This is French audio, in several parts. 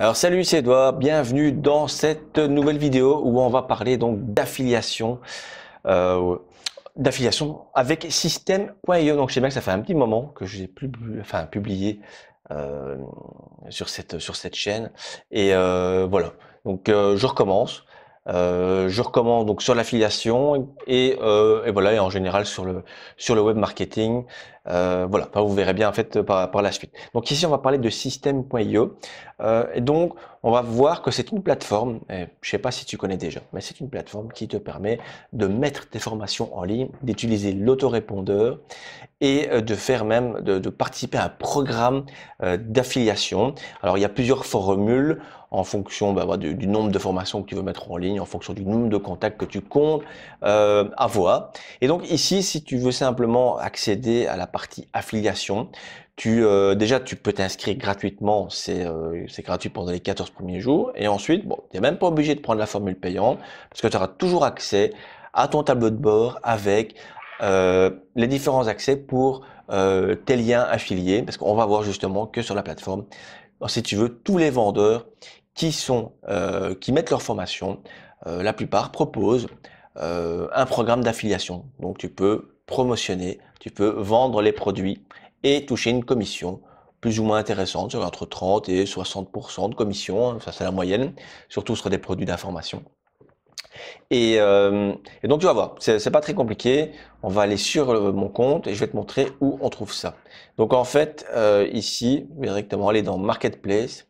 Alors salut, c'est Edouard, bienvenue dans cette nouvelle vidéo où on va parler donc euh, d'affiliation avec System.io. Donc je sais bien que ça fait un petit moment que je n'ai plus publié euh, sur cette chaîne et voilà. Donc je recommence. Je recommence donc sur l'affiliation et voilà, et en général sur le web marketing. Voilà, enfin, vous verrez bien en fait par la suite. Donc ici on va parler de System.io. Et donc, on va voir que c'est une plateforme, je ne sais pas si tu connais déjà, mais c'est une plateforme qui te permet de mettre tes formations en ligne, d'utiliser l'autorépondeur et de faire même, de participer à un programme d'affiliation. Alors, il y a plusieurs formules en fonction voilà, du nombre de formations que tu veux mettre en ligne, en fonction du nombre de contacts que tu comptes avoir. Et donc ici, si tu veux simplement accéder à la partie affiliation, déjà tu peux t'inscrire gratuitement, c'est gratuit pendant les 14 premiers jours. Et ensuite, bon, tu n'es même pas obligé de prendre la formule payante parce que tu auras toujours accès à ton tableau de bord avec les différents accès pour tes liens affiliés, parce qu'on va voir justement que sur la plateforme, si tu veux, tous les vendeurs qui mettent leur formation, la plupart proposent un programme d'affiliation. Donc tu peux promotionner, tu peux vendre les produits et toucher une commission plus ou moins intéressante, entre 30 et 60% de commission, hein, ça c'est la moyenne, surtout sur des produits d'information. Et donc tu vas voir, c'est pas très compliqué. On va aller sur mon compte et je vais te montrer où on trouve ça. Donc en fait, ici, directement aller dans Marketplace.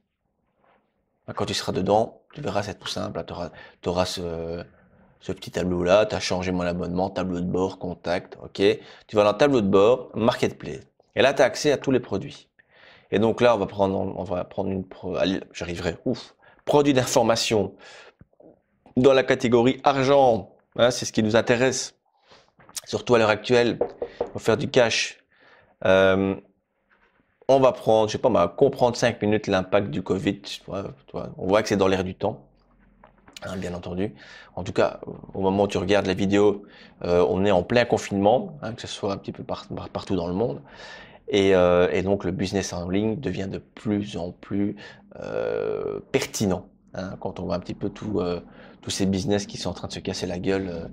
Quand tu seras dedans, tu verras, c'est tout simple. Tu auras ce petit tableau-là. Tu as changé mon abonnement, tableau de bord, contact. Ok. Tu vas dans tableau de bord, Marketplace. Et là, tu as accès à tous les produits. Et donc là, on va prendre allez, j'arriverai. Ouf. Produits d'information dans la catégorie argent. Hein, c'est ce qui nous intéresse. Surtout à l'heure actuelle, pour faire du cash. Euh, on va prendre, je sais pas, on va comprendre 5 minutes l'impact du Covid. On voit que c'est dans l'air du temps, hein, bien entendu. En tout cas, au moment où tu regardes la vidéo, on est en plein confinement, hein, que ce soit un petit peu partout dans le monde. Et donc le business en ligne devient de plus en plus pertinent. Hein, quand on voit un petit peu tous ces business qui sont en train de se casser la gueule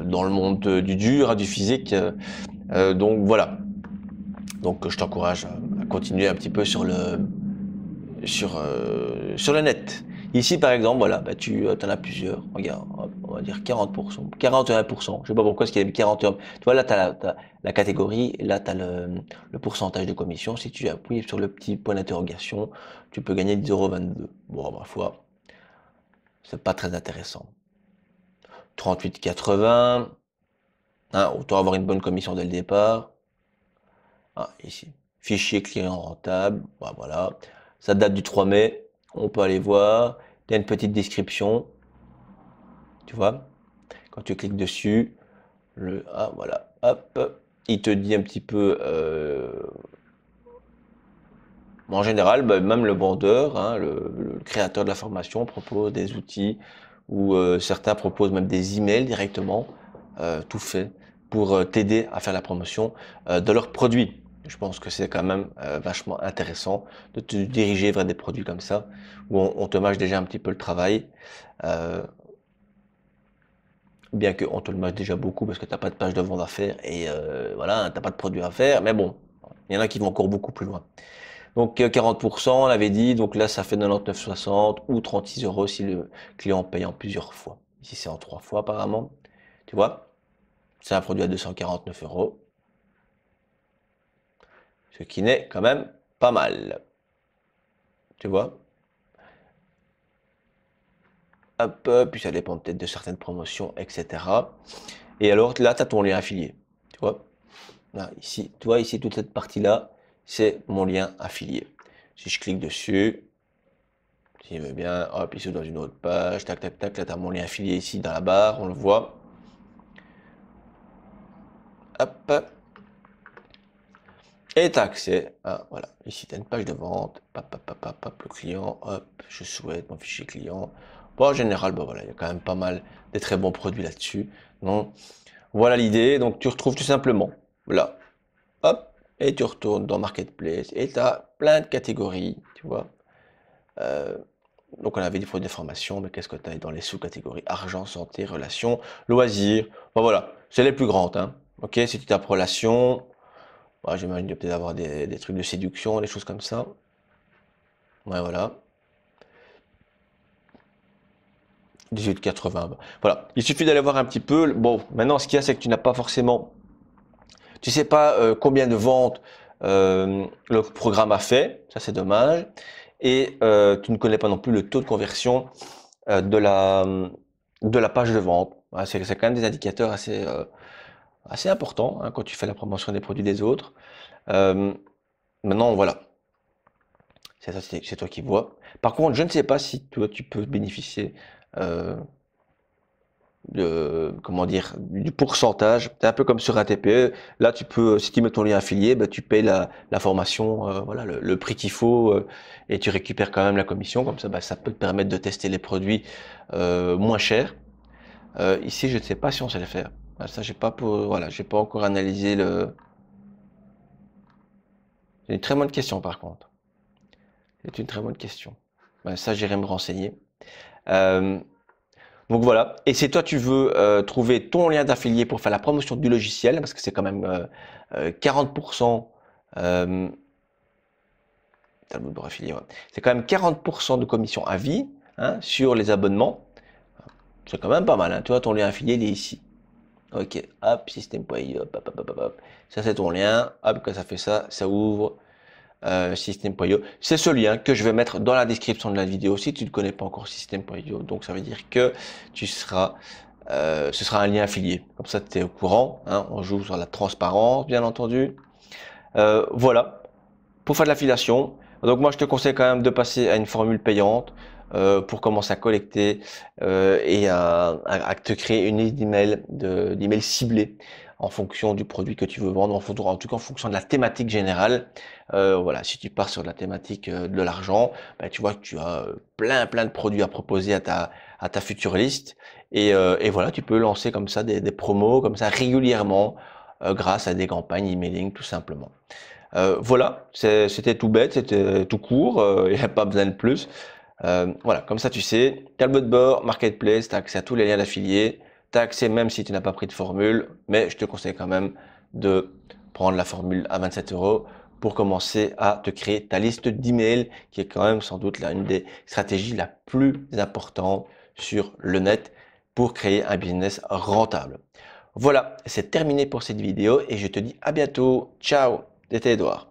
dans le monde du dur, hein, du physique. Donc voilà. Donc je t'encourage à continuer un petit peu sur le net. Ici par exemple, voilà, bah, tu en as plusieurs. Regarde, on va dire 40%, 41%. Je sais pas pourquoi est-ce qu'il y a 41. Tu vois là, tu as la catégorie, et là tu as le pourcentage de commission. Si tu appuies sur le petit point d'interrogation, tu peux gagner 10,22 €. Bon, ma foi, c'est pas très intéressant. 38,80. Hein, autant avoir une bonne commission dès le départ. Ah, ici. Fichier client rentable. Bah, voilà. Ça date du 3 mai. On peut aller voir. Il y a une petite description. Tu vois. Quand tu cliques dessus, voilà. Hop. Il te dit un petit peu. En général, bah, même le vendeur, hein, le créateur de la formation propose des outils ou certains proposent même des emails directement, tout fait pour t'aider à faire la promotion de leurs produits. Je pense que c'est quand même vachement intéressant de te diriger vers des produits comme ça où on te mâche déjà un petit peu le travail, euh, bien qu'on te le mâche déjà beaucoup parce que t'as pas de page de vente à faire et voilà, t'as pas de produit à faire. Mais bon, il y en a qui vont encore beaucoup plus loin. Donc 40%, on l'avait dit, donc là ça fait 99,60 ou 36 € si le client paye en plusieurs fois. Ici c'est en 3 fois apparemment, tu vois. C'est un produit à 249 €, ce qui n'est quand même pas mal, tu vois. Hop, puis ça dépend peut-être de certaines promotions, etc. Et alors là, tu as ton lien affilié, tu vois. Là, ici, tu vois, ici, toute cette partie-là, c'est mon lien affilié. Si je clique dessus, s'il veut bien, hop, il se dans une autre page, tac, tac, tac, là, tu as mon lien affilié ici dans la barre, on le voit. Hop, et tu as accès à, voilà, ici, tu as une page de vente, hop, le client, hop, je souhaite mon fichier client. Bon, en général, bah voilà, il y a quand même pas mal de très bons produits là-dessus. Donc, voilà l'idée. Donc, tu retrouves tout simplement, là, hop, et tu retournes dans Marketplace, et tu as plein de catégories, tu vois. Euh, donc on avait des produits d'information, mais qu'est-ce que tu as dans les sous-catégories? Argent, santé, relations, loisirs. Bon, voilà, c'est les plus grandes. Hein. Ok, si tu tapes relations, ouais, j'imagine qu'il peut-être avoir des trucs de séduction, des choses comme ça. Ouais, voilà. 18,80. Voilà. Il suffit d'aller voir un petit peu. Bon, maintenant, ce qu'il y a, c'est que tu n'as pas forcément, tu sais pas combien de ventes le programme a fait. Ça, c'est dommage. Et tu ne connais pas non plus le taux de conversion de la page de vente. Ouais, c'est quand même des indicateurs assez importants hein, quand tu fais la promotion des produits des autres. Euh, Maintenant, voilà. C'est toi qui vois. Par contre, je ne sais pas si toi, tu peux bénéficier euh, comment dire, du pourcentage. C'est un peu comme sur un TPE. Là, tu peux, si tu mets ton lien affilié, ben, tu payes la formation, voilà, le prix qu'il faut, et tu récupères quand même la commission. Comme ça, ben, ça peut te permettre de tester les produits moins chers. Ici, je ne sais pas si on sait le faire. Ça, voilà, j'ai pas encore analysé le. C'est une très bonne question, par contre. C'est une très bonne question. Ben, ça, j'irai me renseigner. Euh, Donc voilà, et si toi tu veux trouver ton lien d'affilié pour faire la promotion du logiciel, parce que c'est quand même 40%, euh, tableau de bord affilié, ouais. C'est quand même 40% de commission à vie hein, sur les abonnements. C'est quand même pas mal, hein. Tu vois, ton lien affilié, il est ici. Ok, hop, système.io, hop, hop, hop, hop, hop. Ça c'est ton lien, hop, quand ça fait ça, ça ouvre. System.io. C'est ce lien que je vais mettre dans la description de la vidéo si tu ne connais pas encore System.io. Donc ça veut dire que ce sera un lien affilié. Comme ça, tu es au courant. Hein, on joue sur la transparence, bien entendu. Voilà, pour faire de l'affiliation. Donc moi, je te conseille quand même de passer à une formule payante pour commencer à collecter et à te créer une liste d'emails ciblés en fonction du produit que tu veux vendre, en tout cas en fonction de la thématique générale. Voilà, si tu pars sur la thématique de l'argent, ben, tu vois que tu as plein de produits à proposer à ta future liste. Et voilà, tu peux lancer comme ça des promos comme ça régulièrement grâce à des campagnes emailing tout simplement. Voilà, c'était tout bête, c'était tout court, il n'y a pas besoin de plus. Voilà, comme ça tu sais, tableau de bord, marketplace, tu as accès à tous les liens d'affiliés, tu as accès même si tu n'as pas pris de formule, mais je te conseille quand même de prendre la formule à 27 € pour commencer à te créer ta liste d'emails, qui est quand même sans doute une des stratégies la plus importante sur le net pour créer un business rentable. Voilà, c'est terminé pour cette vidéo et je te dis à bientôt. Ciao, c'était Edouard.